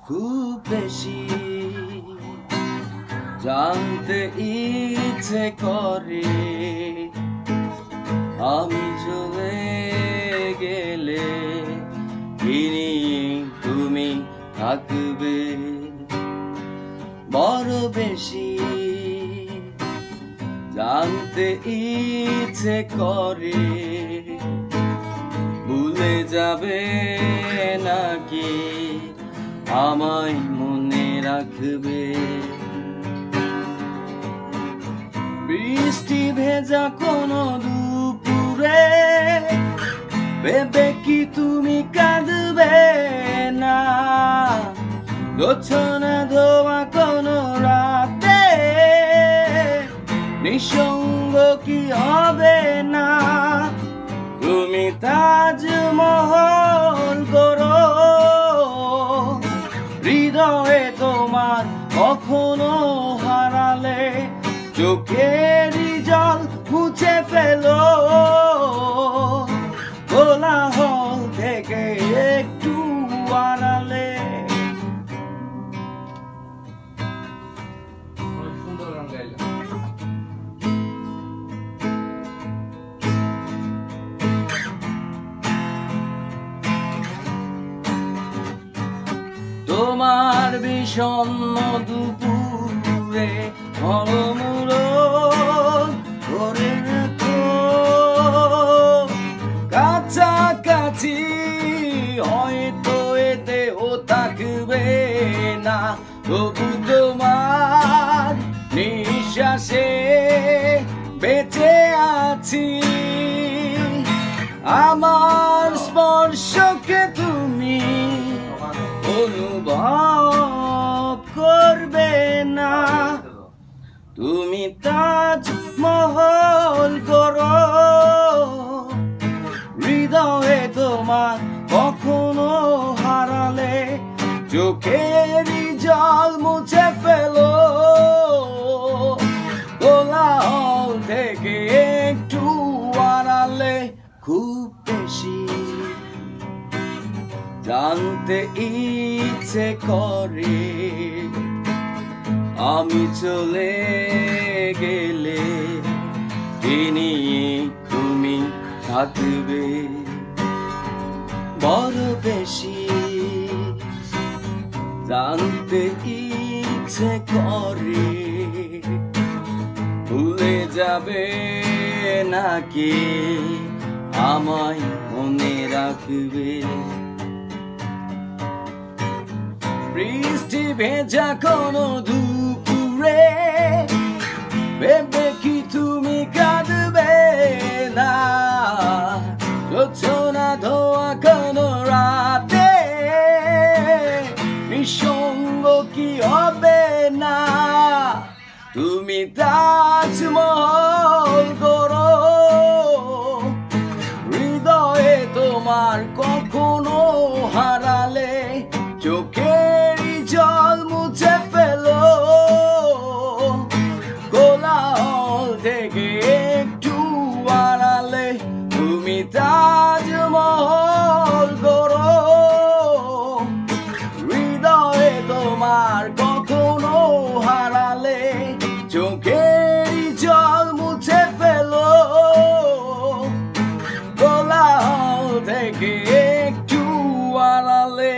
খুব বেশি জানতে ইচ্ছে করে আমি চলে গেলে তুমি থাকবে বড় বেশি জানতে ইচ্ছে করে ভুলে যাবে নাকি আমায় মনে রাখবে বৃষ্টি ভেজা কোনো দুপুরে ভেবে কি তুমি কাঁদবে না গোছনা ধোয়া কোনো রাতে নিঃসঙ্গ কি হবে না তুমি তাজমহল করো হৃদয়ে তোমার কখনো হারালে চোখেরই জল মুছে ফেলো কোলাহল থেকে একটু আড়ালে তোমার বিষণ্ণ দুপুরে মলমূলো করে রেখো কাছাকাছি হয়তো এতেও থাকবে না তবু তোমার নিঃশ্বাসে বেঁচে আছি আমার স্পর্শকে তুমি অনুভব করবে না তুমি তাজমহল করো হৃদয়ে তোমার কখনো হারালে চোখেরই জল মুছে ফেলো কোলাহল থেকে একটু আড়ালে খুব বেশি জানতে ইচ্ছে করে আমি চলে গেলে তুমি থাকবে বড় বেশি জানতে ইচ্ছে করে ভুলে যাবে নাকি আমায় মনে রাখবে বৃষ্টি ভেজা কোনো দুপুরে ভেবে কি তুমি কাঁদবে না যোছনা ধোয়া কোনো রাতে নিঃসঙ্গ কি হবে না তুমি তাজমহল করো হৃদয়ে তোমার কখনো হারালে চোখেরই জল মুছে ফেলো কোলাহল থেকে একটু আড়ালে তুমি তাজমহল করো হৃদয়ে তোমার কখনো হারালে চোখেরই জল মুছে ফেলো কোলাহল থেকে একটু আড়ালে